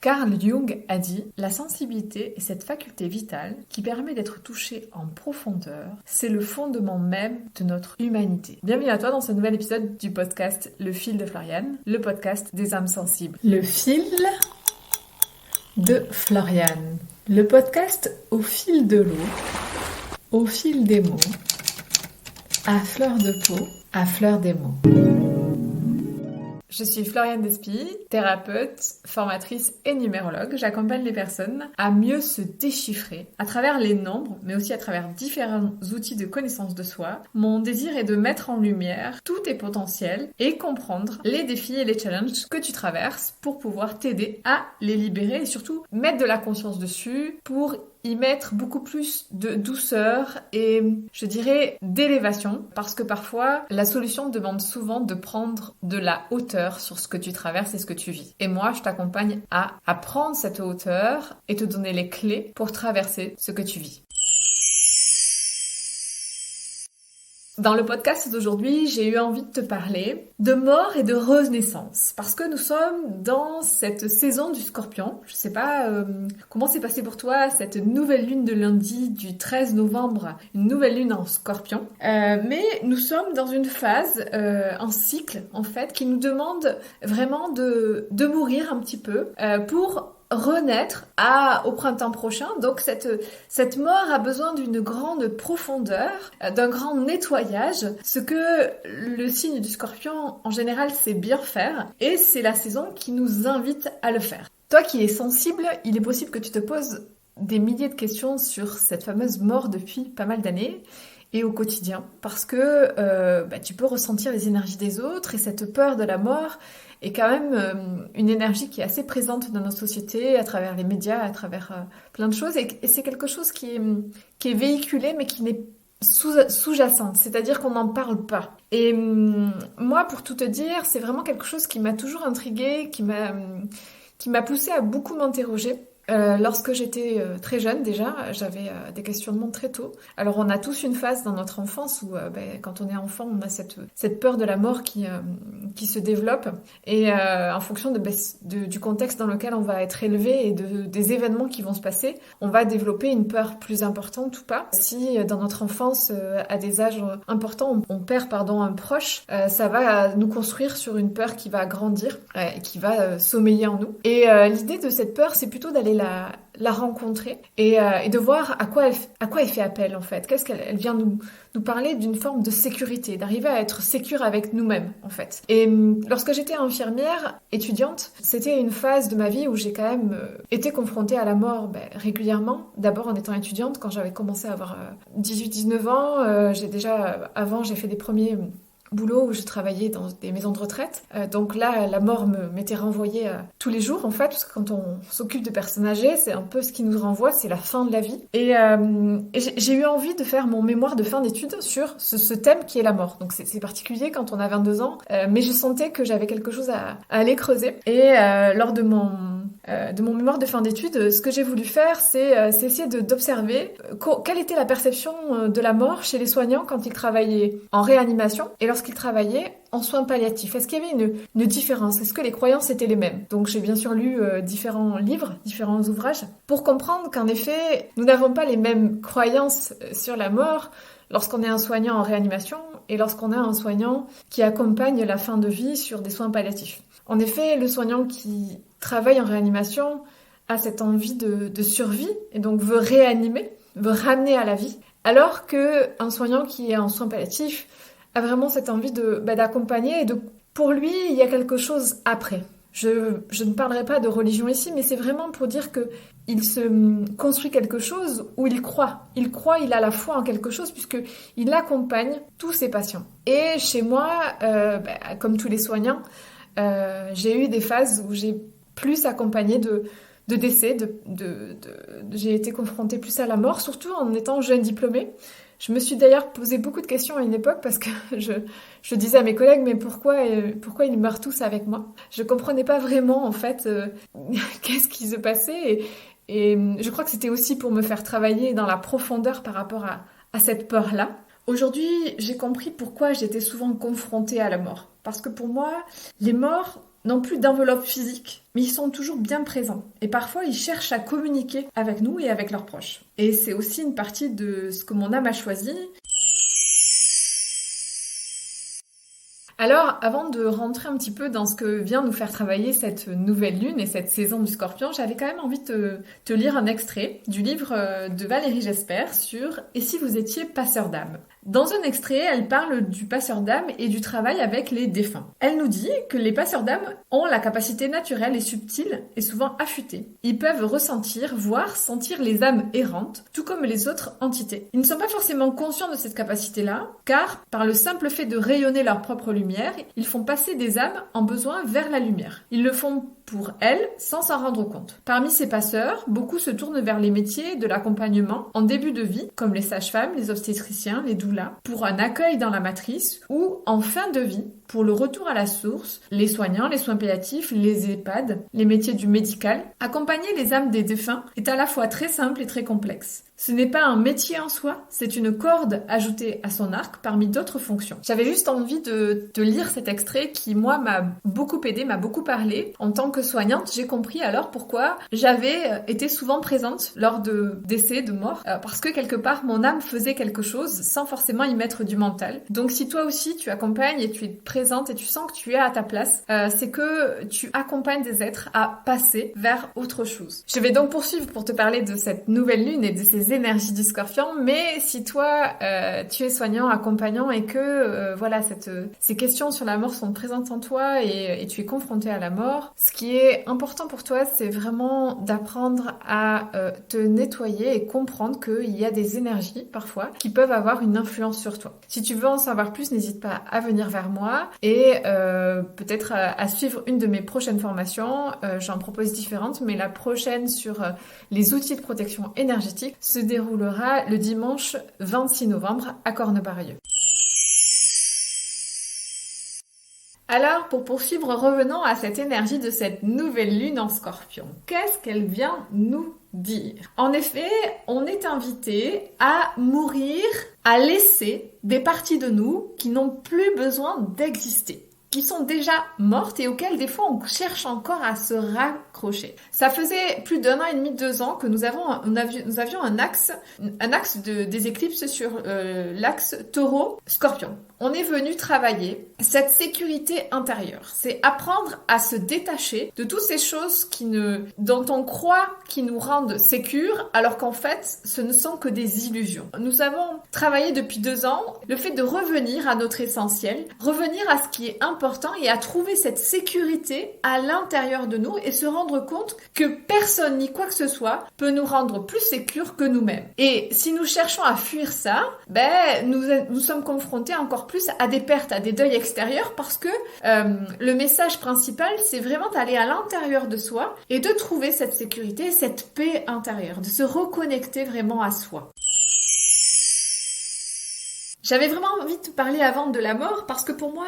Carl Jung a dit « La sensibilité est cette faculté vitale qui permet d'être touché en profondeur. C'est le fondement même de notre humanité. » Bienvenue à toi dans ce nouvel épisode du podcast Le fil de Floriane, le podcast des âmes sensibles. Le fil de Floriane, le podcast au fil de l'eau, au fil des mots, à fleur de peau, à fleur des mots. Je suis Floriane Despy, thérapeute, formatrice et numérologue. J'accompagne les personnes à mieux se déchiffrer à travers les nombres, mais aussi à travers différents outils de connaissance de soi. Mon désir est de mettre en lumière tous tes potentiels et comprendre les défis et les challenges que tu traverses pour pouvoir t'aider à les libérer et surtout mettre de la conscience dessus pour y mettre beaucoup plus de douceur et, je dirais, d'élévation, parce que parfois, la solution demande souvent de prendre de la hauteur sur ce que tu traverses et ce que tu vis. Et moi, je t'accompagne à prendre cette hauteur et te donner les clés pour traverser ce que tu vis. Dans le podcast d'aujourd'hui, j'ai eu envie de te parler de mort et de renaissance, parce que nous sommes dans cette saison du Scorpion. Je sais pas comment s'est passé pour toi cette nouvelle lune de lundi du 13 novembre, une nouvelle lune en Scorpion, mais nous sommes dans une phase, un cycle en fait, qui nous demande vraiment de mourir un petit peu pour renaître au printemps prochain. Donc cette mort a besoin d'une grande profondeur, d'un grand nettoyage, ce que le signe du Scorpion en général sait bien faire, et c'est la saison qui nous invite à le faire. Toi qui es sensible, il est possible que tu te poses des milliers de questions sur cette fameuse mort depuis pas mal d'années et au quotidien, parce que tu peux ressentir les énergies des autres, et cette peur de la mort est quand même une énergie qui est assez présente dans nos sociétés, à travers les médias, à travers plein de choses, et c'est quelque chose qui est véhiculé, mais qui n'est sous-jacente, c'est-à-dire qu'on n'en parle pas. Et moi, pour tout te dire, c'est vraiment quelque chose qui m'a toujours intriguée, qui m'a poussée à beaucoup m'interroger. Lorsque j'étais très jeune déjà, j'avais des questionnements très tôt. Alors on a tous une phase dans notre enfance où quand on est enfant, on a cette peur de la mort qui se développe, et en fonction du contexte dans lequel on va être élevé et des événements qui vont se passer, on va développer une peur plus importante ou pas. Si dans notre enfance, à des âges importants, on perd un proche, ça va nous construire sur une peur qui va grandir et qui va sommeiller en nous. Et l'idée de cette peur, c'est plutôt d'aller la rencontrer et de voir à quoi elle fait appel en fait. Qu'est-ce qu'elle vient nous parler d'une forme de sécurité, d'arriver à être sécure avec nous-mêmes en fait. Et lorsque j'étais infirmière, étudiante, c'était une phase de ma vie où j'ai quand même été confrontée à la mort régulièrement. D'abord en étant étudiante, quand j'avais commencé à avoir 18-19 ans, j'ai fait des premiers boulot où je travaillais dans des maisons de retraite. Donc là, la mort m'était renvoyée tous les jours, en fait, parce que quand on s'occupe de personnes âgées, c'est un peu ce qui nous renvoie, c'est la fin de la vie. Et j'ai eu envie de faire mon mémoire de fin d'études sur ce thème qui est la mort. Donc c'est particulier quand on a 22 ans, mais je sentais que j'avais quelque chose à aller creuser. Et lors de mon mémoire de fin d'études, ce que j'ai voulu faire, c'est essayer d'observer quelle était la perception de la mort chez les soignants quand ils travaillaient en réanimation et lorsqu'ils travaillaient en soins palliatifs. Est-ce qu'il y avait une différence? Est-ce que les croyances étaient les mêmes? Donc j'ai bien sûr lu différents livres, différents ouvrages, pour comprendre qu'en effet, nous n'avons pas les mêmes croyances sur la mort lorsqu'on est un soignant en réanimation et lorsqu'on est un soignant qui accompagne la fin de vie sur des soins palliatifs. En effet, le soignant qui travaille en réanimation a cette envie de survie et donc veut réanimer, veut ramener à la vie, alors qu'un soignant qui est en soins palliatifs a vraiment cette envie d'accompagner et pour lui, il y a quelque chose après. Je ne parlerai pas de religion ici, mais c'est vraiment pour dire qu'il se construit quelque chose où il croit. Il a la foi en quelque chose puisqu'il accompagne tous ses patients. Et chez moi, comme tous les soignants, j'ai eu des phases où j'ai plus accompagné de décès, j'ai été confrontée plus à la mort, surtout en étant jeune diplômée. Je me suis d'ailleurs posé beaucoup de questions à une époque parce que je disais à mes collègues mais pourquoi ils meurent tous avec moi? Je comprenais pas vraiment en fait qu'est-ce qui se passait et je crois que c'était aussi pour me faire travailler dans la profondeur par rapport à cette peur-là. Aujourd'hui, j'ai compris pourquoi j'étais souvent confrontée à la mort. Parce que pour moi, les morts n'ont plus d'enveloppe physique, mais ils sont toujours bien présents. Et parfois, ils cherchent à communiquer avec nous et avec leurs proches. Et c'est aussi une partie de ce que mon âme a choisi. Alors, avant de rentrer un petit peu dans ce que vient nous faire travailler cette nouvelle lune et cette saison du Scorpion, j'avais quand même envie de te lire un extrait du livre de Valérie Jesper sur « Et si vous étiez passeur d'âme ?» Dans un extrait, elle parle du passeur d'âme et du travail avec les défunts. Elle nous dit que les passeurs d'âme ont la capacité naturelle et subtile et souvent affûtée. Ils peuvent ressentir, voire sentir les âmes errantes, tout comme les autres entités. Ils ne sont pas forcément conscients de cette capacité-là, car par le simple fait de rayonner leur propre lumière, ils font passer des âmes en besoin vers la lumière. Ils le font pour elles sans s'en rendre compte. Parmi ces passeurs, beaucoup se tournent vers les métiers de l'accompagnement en début de vie, comme les sages-femmes, les obstétriciens, les doulas, pour un accueil dans la matrice, ou en fin de vie, pour le retour à la source, les soignants, les soins palliatifs, les EHPAD, les métiers du médical. Accompagner les âmes des défunts est à la fois très simple et très complexe. Ce n'est pas un métier en soi, c'est une corde ajoutée à son arc parmi d'autres fonctions. J'avais juste envie de lire cet extrait qui, moi, m'a beaucoup aidé, m'a beaucoup parlé. En tant que soignante, j'ai compris alors pourquoi j'avais été souvent présente lors de décès, de morts, parce que quelque part, mon âme faisait quelque chose sans forcément y mettre du mental. Donc si toi aussi, tu accompagnes et tu es présente et tu sens que tu es à ta place, c'est que tu accompagnes des êtres à passer vers autre chose. Je vais donc poursuivre pour te parler de cette nouvelle lune et de ces énergies du Scorpion, mais si toi tu es soignant, accompagnant et que ces questions sur la mort sont présentes en toi et tu es confronté à la mort, ce qui est important pour toi, c'est vraiment d'apprendre à te nettoyer et comprendre qu'il y a des énergies parfois qui peuvent avoir une influence sur toi. Si tu veux en savoir plus, n'hésite pas à venir vers moi et peut-être à suivre une de mes prochaines formations. J'en propose différentes, mais la prochaine sur les outils de protection énergétique se déroulera le dimanche 26 novembre à Cornebarieux. Alors, pour poursuivre, revenons à cette énergie de cette nouvelle lune en Scorpion. Qu'est-ce qu'elle vient nous dire? En effet, on est invité à mourir, à laisser des parties de nous qui n'ont plus besoin d'exister, qui sont déjà mortes et auxquelles des fois on cherche encore à se raccrocher. Ça faisait plus d'1 an et demi, 2 ans que nous avions un axe des éclipses sur l'axe Taureau-Scorpion. On est venu travailler cette sécurité intérieure. C'est apprendre à se détacher de toutes ces choses dont on croit qui nous rendent sécures, alors qu'en fait, ce ne sont que des illusions. Nous avons travaillé depuis 2 ans le fait de revenir à notre essentiel, revenir à ce qui est important et à trouver cette sécurité à l'intérieur de nous et se rendre compte que personne ni quoi que ce soit peut nous rendre plus sécures que nous-mêmes. Et si nous cherchons à fuir ça, nous sommes confrontés encore plus à des pertes, à des deuils extérieurs parce que le message principal, c'est vraiment d'aller à l'intérieur de soi et de trouver cette sécurité, cette paix intérieure, de se reconnecter vraiment à soi. J'avais vraiment envie de te parler avant de la mort parce que pour moi,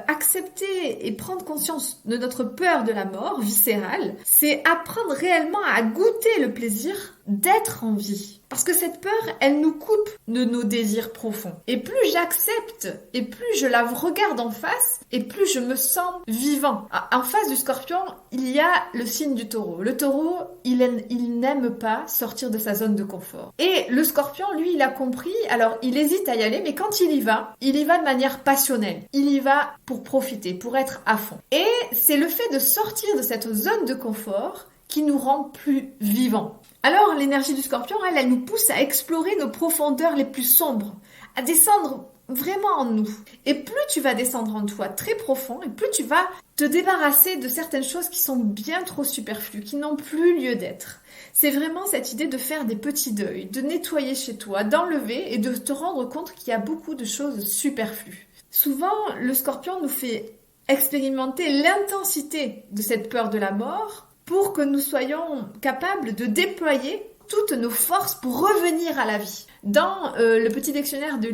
accepter et prendre conscience de notre peur de la mort viscérale, c'est apprendre réellement à goûter le plaisir d'être en vie. Parce que cette peur, elle nous coupe de nos désirs profonds. Et plus j'accepte, et plus je la regarde en face, et plus je me sens vivant. En face du Scorpion, il y a le signe du Taureau. Le Taureau, il n'aime pas sortir de sa zone de confort. Et le Scorpion, lui, il a compris, alors il hésite à y aller, mais quand il y va de manière passionnelle. Il y va pour profiter, pour être à fond. Et c'est le fait de sortir de cette zone de confort qui nous rend plus vivants. Alors, l'énergie du Scorpion, elle nous pousse à explorer nos profondeurs les plus sombres, à descendre vraiment en nous. Et plus tu vas descendre en toi très profond, et plus tu vas te débarrasser de certaines choses qui sont bien trop superflues, qui n'ont plus lieu d'être. C'est vraiment cette idée de faire des petits deuils, de nettoyer chez toi, d'enlever et de te rendre compte qu'il y a beaucoup de choses superflues. Souvent, le Scorpion nous fait expérimenter l'intensité de cette peur de la mort, pour que nous soyons capables de déployer toutes nos forces pour revenir à la vie. Dans le petit dictionnaire de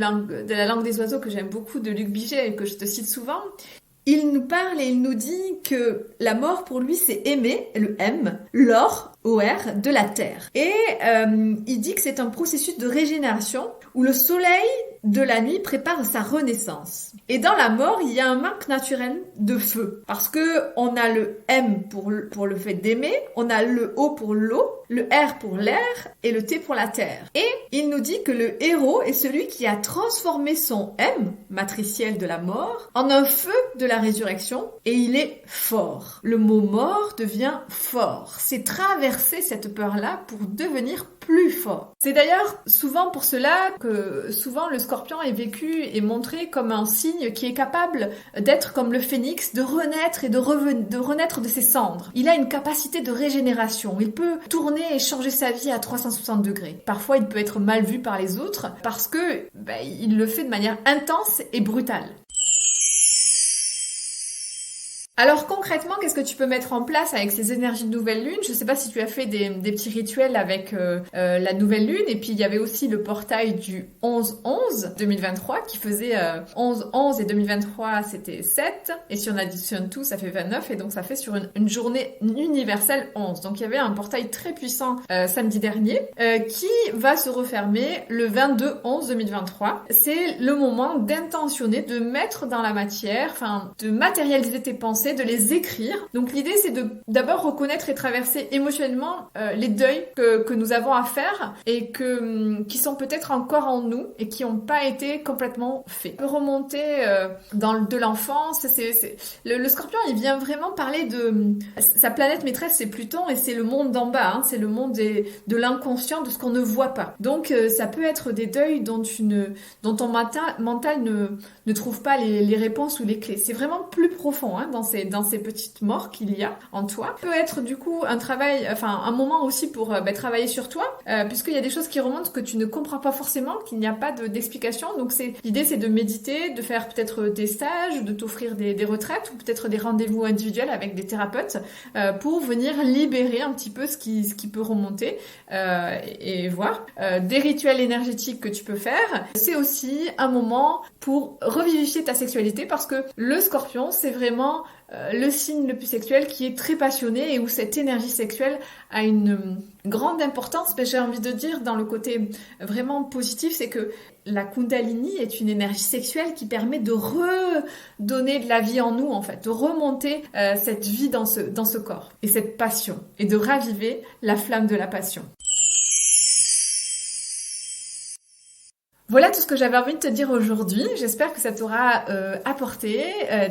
la langue des oiseaux que j'aime beaucoup de Luc Biget et que je te cite souvent, il nous parle et il nous dit que la mort pour lui c'est aimer, le M, l'or, OR, de la terre. Et il dit que c'est un processus de régénération où le soleil de la nuit prépare sa renaissance. Et dans la mort, il y a un manque naturel de feu. Parce que on a le M pour le fait d'aimer, on a le O pour l'eau, le R pour l'air et le T pour la terre. Et il nous dit que le héros est celui qui a transformé son M, matriciel de la mort, en un feu de la résurrection et il est fort. Le mot mort devient fort. C'est traverser cette peur-là pour devenir plus fort. C'est d'ailleurs souvent pour cela que souvent le scorpion est vécu et montré comme un signe qui est capable d'être comme le phénix, de renaître et de renaître de ses cendres. Il a une capacité de régénération. Il peut tourner et changer sa vie à 360 degrés. Parfois, il peut être mal vu par les autres parce que il le fait de manière intense et brutale. Alors concrètement, qu'est-ce que tu peux mettre en place avec ces énergies de nouvelle lune? Je sais pas si tu as fait des petits rituels avec la nouvelle lune, et puis il y avait aussi le portail du 11-11 2023 qui faisait 11-11 et 2023 c'était 7, et si on additionne tout ça fait 29, et donc ça fait sur une journée universelle 11. Donc il y avait un portail très puissant samedi dernier qui va se refermer le 22-11 2023. C'est le moment d'intentionner, de mettre dans la matière, enfin de matérialiser tes pensées, de les écrire. Donc l'idée c'est de d'abord reconnaître et traverser émotionnellement les deuils que nous avons à faire et qui sont peut-être encore en nous et qui n'ont pas été complètement faits. On peut remonter de l'enfance. Le scorpion, il vient vraiment parler de sa planète maîtresse, c'est Pluton, et c'est le monde d'en bas, hein, c'est le monde de l'inconscient, de ce qu'on ne voit pas. Donc ça peut être des deuils dont ton mental ne trouve pas les réponses ou les clés. C'est vraiment plus profond, hein, dans ces petites morts qu'il y a en toi. Ça peut être du coup un moment aussi pour travailler sur toi, puisqu'il y a des choses qui remontent que tu ne comprends pas forcément, qu'il n'y a pas d'explication. Donc l'idée c'est de méditer, de faire peut-être des stages, de t'offrir des retraites ou peut-être des rendez-vous individuels avec des thérapeutes pour venir libérer un petit peu ce qui peut remonter et voir. Des rituels énergétiques que tu peux faire. C'est aussi un moment pour revivifier ta sexualité, parce que le scorpion c'est vraiment le signe le plus sexuel, qui est très passionné et où cette énergie sexuelle a une grande importance. Mais j'ai envie de dire, dans le côté vraiment positif, c'est que la Kundalini est une énergie sexuelle qui permet de redonner de la vie en nous, en fait, de remonter cette vie dans ce corps et cette passion, et de raviver la flamme de la passion. Voilà tout ce que j'avais envie de te dire aujourd'hui. J'espère que ça t'aura apporté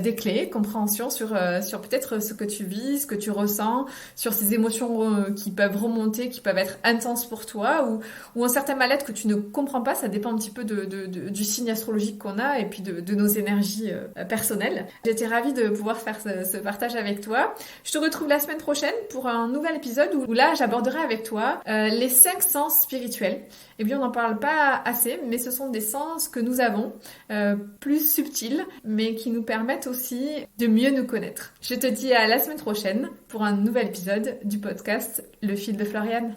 des clés, compréhension sur peut-être ce que tu vis, ce que tu ressens, sur ces émotions qui peuvent remonter, qui peuvent être intenses pour toi, ou un certain mal-être que tu ne comprends pas. Ça dépend un petit peu du signe astrologique qu'on a et puis de nos énergies personnelles. J'étais ravie de pouvoir faire ce partage avec toi. Je te retrouve la semaine prochaine pour un nouvel épisode où là j'aborderai avec toi les 5 sens spirituels. Eh bien, on n'en parle pas assez, mais ce sont des sens que nous avons, plus subtils, mais qui nous permettent aussi de mieux nous connaître. Je te dis à la semaine prochaine pour un nouvel épisode du podcast Le fil de Floriane.